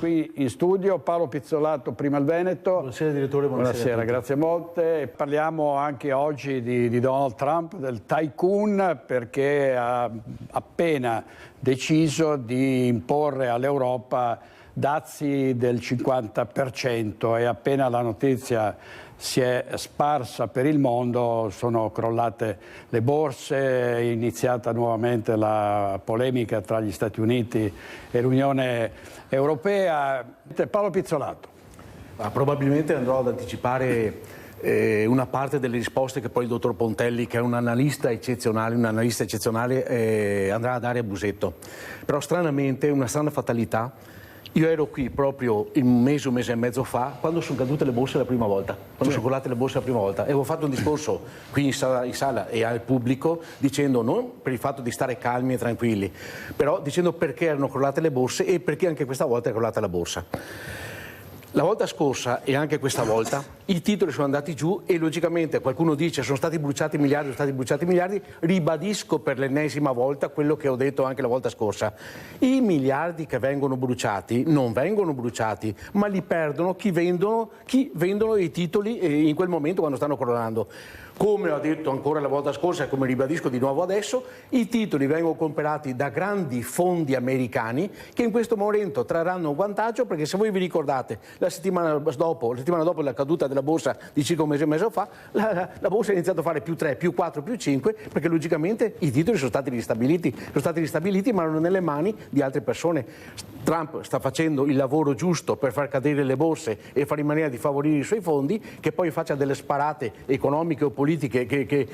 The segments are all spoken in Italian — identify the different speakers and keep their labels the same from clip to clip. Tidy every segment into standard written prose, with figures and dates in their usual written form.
Speaker 1: qui in studio. Paolo Pizzolato, prima il Veneto.
Speaker 2: Buonasera direttore,
Speaker 1: buonasera, grazie molte. Parliamo anche oggi di Donald Trump, del tycoon, perché ha appena deciso di imporre all'Europa dazi del 50% e appena la notizia si è sparsa per il mondo sono crollate le borse, è iniziata nuovamente la polemica tra gli Stati Uniti e l'Unione Europea. Paolo Pizzolato.
Speaker 2: Probabilmente andrò ad anticipare una parte delle risposte che poi il dottor Pontelli, che è un analista eccezionale, andrà a dare a Busetto. Però stranamente, una strana fatalità, io ero qui proprio un mese e mezzo fa, quando sono cadute le borse la prima volta, quando sono crollate le borse la prima volta, e avevo fatto un discorso qui in sala e al pubblico dicendo non per il fatto di stare calmi e tranquilli, però dicendo perché erano crollate le borse e perché anche questa volta è crollata la borsa. La volta scorsa e anche questa volta i titoli sono andati giù e logicamente qualcuno dice sono stati bruciati miliardi, ribadisco per l'ennesima volta quello che ho detto anche la volta scorsa. I miliardi che vengono bruciati non vengono bruciati, ma li perdono chi vendono i titoli in quel momento quando stanno crollando. Come ho detto ancora la volta scorsa e come ribadisco di nuovo adesso, i titoli vengono comprati da grandi fondi americani che in questo momento trarranno un vantaggio, perché se voi vi ricordate la settimana dopo la caduta della borsa di circa un mese fa, la borsa ha iniziato a fare più 3, più 4, più 5, perché logicamente i titoli sono stati ristabiliti ma erano nelle mani di altre persone. Trump sta facendo il lavoro giusto per far cadere le borse e fare in maniera di favorire i suoi fondi, che poi faccia delle sparate economiche o politiche che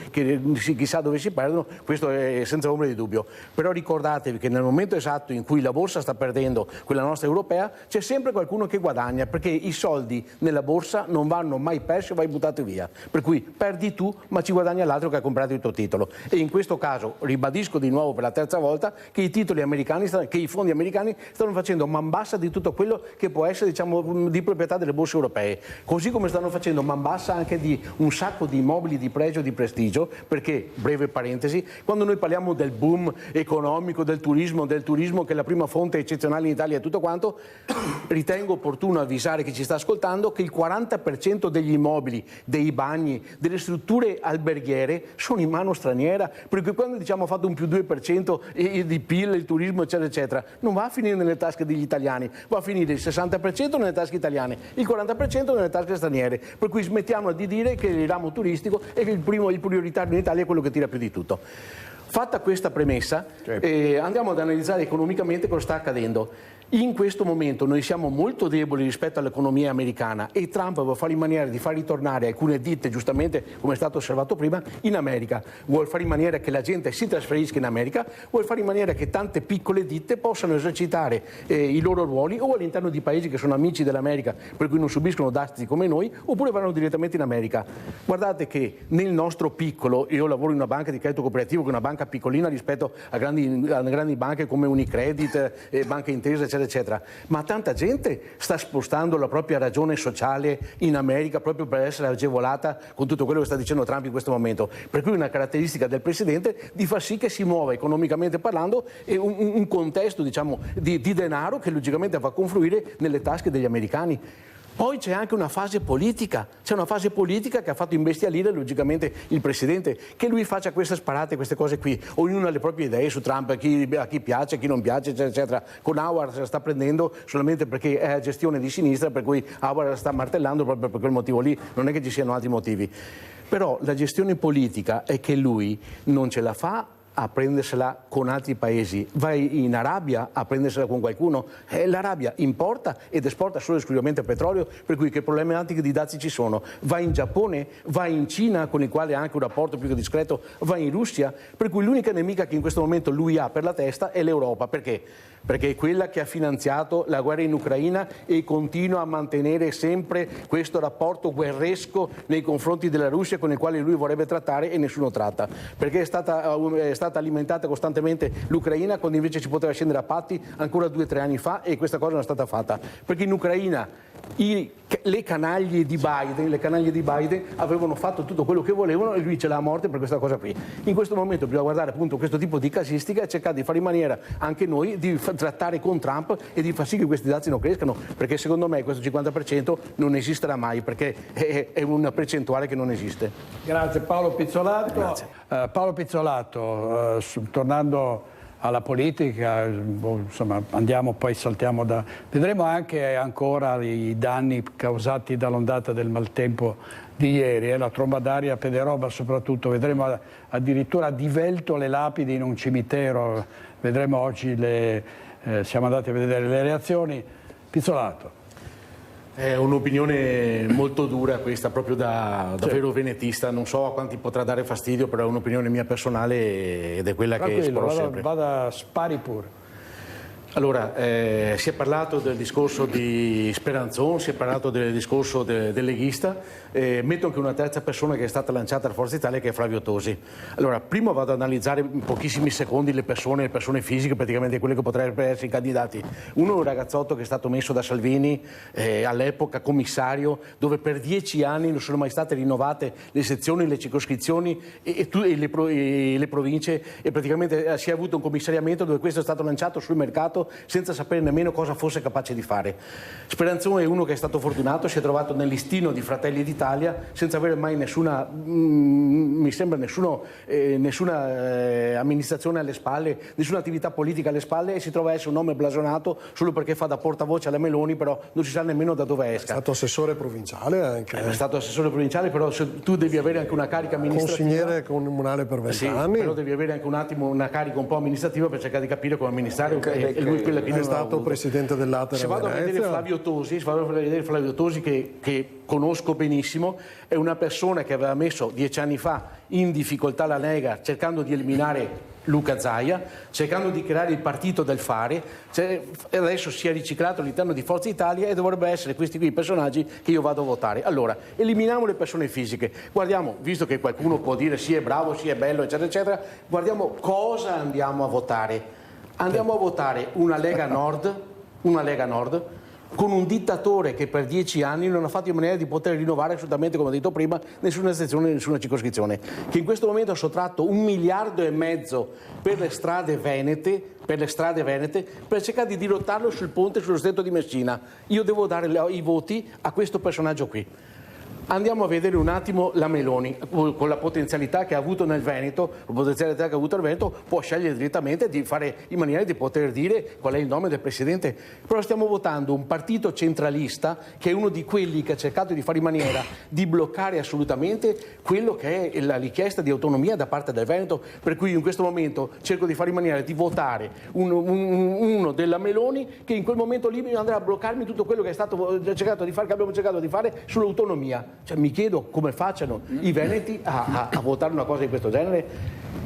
Speaker 2: chissà dove si perdono, questo è senza ombra di dubbio. Però ricordatevi che nel momento esatto in cui la borsa sta perdendo, quella nostra europea, c'è sempre qualcuno che guadagna, perché i soldi nella borsa non vanno mai persi o vai buttati via, per cui perdi tu ma ci guadagna l'altro che ha comprato il tuo titolo. E in questo caso ribadisco di nuovo per la terza volta che i titoli americani, che i fondi americani stanno facendo man bassa di tutto quello che può essere, diciamo, di proprietà delle borse europee, così come stanno facendo man bassa anche di un sacco di immobili di pregio e di prestigio, perché, breve parentesi, quando noi parliamo del boom economico, del turismo che è la prima fonte eccezionale in Italia e tutto quanto, ritengo opportuno avvisare chi ci sta ascoltando che il 40% degli immobili, dei bagni, delle strutture alberghiere sono in mano straniera, perché quando diciamo ha fatto un più 2% di PIL, il turismo eccetera eccetera, non va a finire nelle tasche degli italiani, va a finire il 60% nelle tasche italiane, il 40% nelle tasche straniere, per cui smettiamo di dire che il ramo turistico è il prioritario in Italia, è quello che tira più di tutto. Fatta questa premessa, andiamo ad analizzare economicamente cosa sta accadendo. In questo momento noi siamo molto deboli rispetto all'economia americana e Trump vuole fare in maniera di far ritornare alcune ditte, giustamente come è stato osservato prima, in America. Vuole fare in maniera che la gente si trasferisca in America, vuole fare in maniera che tante piccole ditte possano esercitare i loro ruoli o all'interno di paesi che sono amici dell'America, per cui non subiscono dazi come noi, oppure vanno direttamente in America. Guardate che nel nostro piccolo, io lavoro in una banca di credito cooperativo che è una banca piccolina rispetto a grandi banche come Unicredit, Banca Intesa, eccetera, eccetera, ma tanta gente sta spostando la propria ragione sociale in America proprio per essere agevolata con tutto quello che sta dicendo Trump in questo momento, per cui una caratteristica del Presidente di far sì che si muova economicamente parlando e un contesto, diciamo, di denaro che logicamente va a confluire nelle tasche degli americani. Poi c'è anche una fase politica, che ha fatto imbestialire logicamente il Presidente, che lui faccia queste sparate, queste cose qui, ognuno ha le proprie idee su Trump, a chi piace, a chi non piace, eccetera, eccetera. Con Howard se la sta prendendo solamente perché è a gestione di sinistra, per cui Howard la sta martellando proprio per quel motivo lì, non è che ci siano altri motivi. Però la gestione politica è che lui non ce la fa a prendersela con altri paesi, vai in Arabia a prendersela con qualcuno, l'Arabia importa ed esporta solo esclusivamente petrolio, per cui che problematiche di dazi ci sono, vai in Giappone, vai in Cina con il quale ha anche un rapporto più che discreto, vai in Russia, per cui l'unica nemica che in questo momento lui ha per la testa è l'Europa. Perché? Perché è quella che ha finanziato la guerra in Ucraina e continua a mantenere sempre questo rapporto guerresco nei confronti della Russia con il quale lui vorrebbe trattare e nessuno tratta, perché è stata alimentata costantemente l'Ucraina quando invece si poteva scendere a patti ancora 2 o 3 anni fa, e questa cosa non è stata fatta, perché in Ucraina le canaglie di Biden avevano fatto tutto quello che volevano e lui ce l'ha a morte per questa cosa qui. In questo momento bisogna guardare appunto questo tipo di casistica e cercare di fare in maniera anche noi di trattare con Trump e di far sì che questi dazi non crescano, perché secondo me questo 50% non esisterà mai, perché è una percentuale che non esiste.
Speaker 1: Grazie Paolo Pizzolato.
Speaker 2: Grazie.
Speaker 1: Paolo Pizzolato, tornando alla politica, insomma, saltiamo da... Vedremo anche ancora i danni causati dall'ondata del maltempo di ieri, la tromba d'aria a Pederoba soprattutto, vedremo addirittura a Divelto le lapidi in un cimitero, vedremo oggi, siamo andati a vedere le reazioni. Pizzolato.
Speaker 2: È un'opinione molto dura questa, proprio da vero venetista, non so a quanti potrà dare fastidio, però è un'opinione mia personale ed è quella che esporrò sempre.
Speaker 1: Vada, spari pure.
Speaker 2: Allora, si è parlato del discorso di Speranzon, si è parlato del discorso del leghista, metto anche una terza persona che è stata lanciata da Forza Italia, che è Flavio Tosi. Allora, prima vado ad analizzare in pochissimi secondi le persone fisiche, praticamente quelle che potrebbero essere i candidati. Uno è un ragazzotto che è stato messo da Salvini all'epoca commissario, dove per 10 anni non sono mai state rinnovate le sezioni, le circoscrizioni e le province, e praticamente si è avuto un commissariamento dove questo è stato lanciato sul mercato senza sapere nemmeno cosa fosse capace di fare. Speranzone è uno che è stato fortunato, si è trovato nel listino di Fratelli d'Italia senza avere mai nessuna amministrazione alle spalle, nessuna attività politica alle spalle, e si trova a essere un nome blasonato solo perché fa da portavoce alla Meloni, però non si sa nemmeno da dove esca.
Speaker 3: È stato assessore provinciale anche.
Speaker 2: È stato assessore provinciale, però tu devi avere anche una carica amministrativa.
Speaker 3: Consigliere comunale per 20 anni.
Speaker 2: Però devi avere anche un attimo una carica un po' amministrativa per cercare di capire come amministrare.
Speaker 3: È stato presidente dell'Ater.
Speaker 2: Se vado a vedere Flavio Tosi, che conosco benissimo, è una persona che aveva messo 10 anni fa in difficoltà la Lega cercando di eliminare Luca Zaia, cercando di creare il partito del fare, adesso si è riciclato all'interno di Forza Italia e dovrebbe essere questi qui i personaggi che io vado a votare. Allora, eliminiamo le persone fisiche, guardiamo, visto che qualcuno può dire sì è bravo, sì è bello, eccetera, eccetera, guardiamo cosa andiamo a votare. Andiamo a votare una Lega Nord con un dittatore che per 10 anni non ha fatto in maniera di poter rinnovare assolutamente, come ho detto prima, nessuna sezione, nessuna circoscrizione, che in questo momento ha sottratto 1,5 miliardi per le strade venete, per cercare di dirottarlo sul ponte sullo stretto di Messina. Io devo dare i voti a questo personaggio qui. Andiamo a vedere un attimo la Meloni, con la potenzialità che ha avuto nel Veneto, può scegliere direttamente di fare in maniera di poter dire qual è il nome del presidente. Però stiamo votando un partito centralista che è uno di quelli che ha cercato di fare in maniera di bloccare assolutamente quello che è la richiesta di autonomia da parte del Veneto, per cui in questo momento cerco di fare in maniera di votare uno della Meloni che in quel momento lì andrà a bloccarmi tutto quello che è stato cercato di fare, che abbiamo cercato di fare sull'autonomia. Cioè, mi chiedo come facciano i veneti a votare una cosa di questo genere.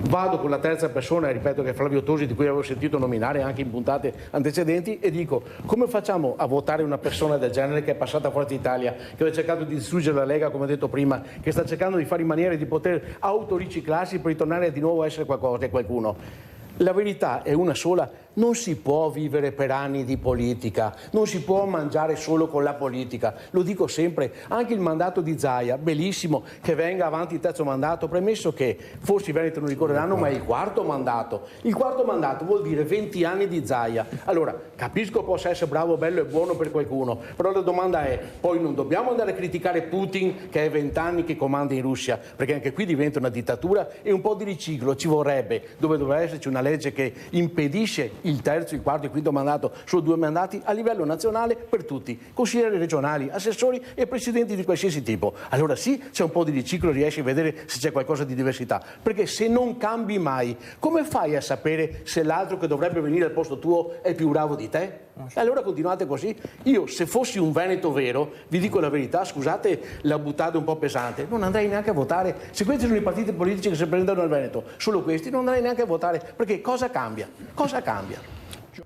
Speaker 2: Vado con la terza persona, ripeto che è Flavio Tosi, di cui avevo sentito nominare anche in puntate antecedenti, e dico: come facciamo a votare una persona del genere che è passata a Forza Italia, che ha cercato di distruggere la Lega, come ho detto prima, che sta cercando di fare in maniera di poter autoriciclarsi per ritornare di nuovo a essere qualcosa e qualcuno? La verità è una sola: non si può vivere per anni di politica, non si può mangiare solo con la politica, lo dico sempre. Anche il mandato di Zaia, bellissimo che venga avanti il terzo mandato, premesso che forse i veneti non ricorreranno, ma è il quarto mandato. Il quarto mandato vuol dire 20 anni di Zaia. Allora, capisco possa essere bravo, bello e buono per qualcuno, però la domanda è: poi non dobbiamo andare a criticare Putin che è 20 anni che comanda in Russia, perché anche qui diventa una dittatura, e un po' di riciclo ci vorrebbe, dove dovrebbe esserci una legge che impedisce il terzo, il quarto e il quinto mandato, solo 2 mandati a livello nazionale per tutti, consiglieri regionali, assessori e presidenti di qualsiasi tipo. Allora sì, c'è un po' di riciclo, riesci a vedere se c'è qualcosa di diversità, perché se non cambi mai, come fai a sapere se l'altro che dovrebbe venire al posto tuo è più bravo di te? E allora continuate così. Io, se fossi un veneto vero, vi dico la verità, scusate la buttata un po' pesante, non andrei neanche a votare. Se questi sono i partiti politici che si prendono al Veneto, solo questi, non andrei neanche a votare, perché cosa cambia? Cosa cambia?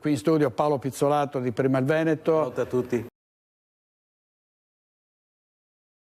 Speaker 1: Qui in studio Paolo Pizzolato di Prima il Veneto.
Speaker 2: Ciao a tutti.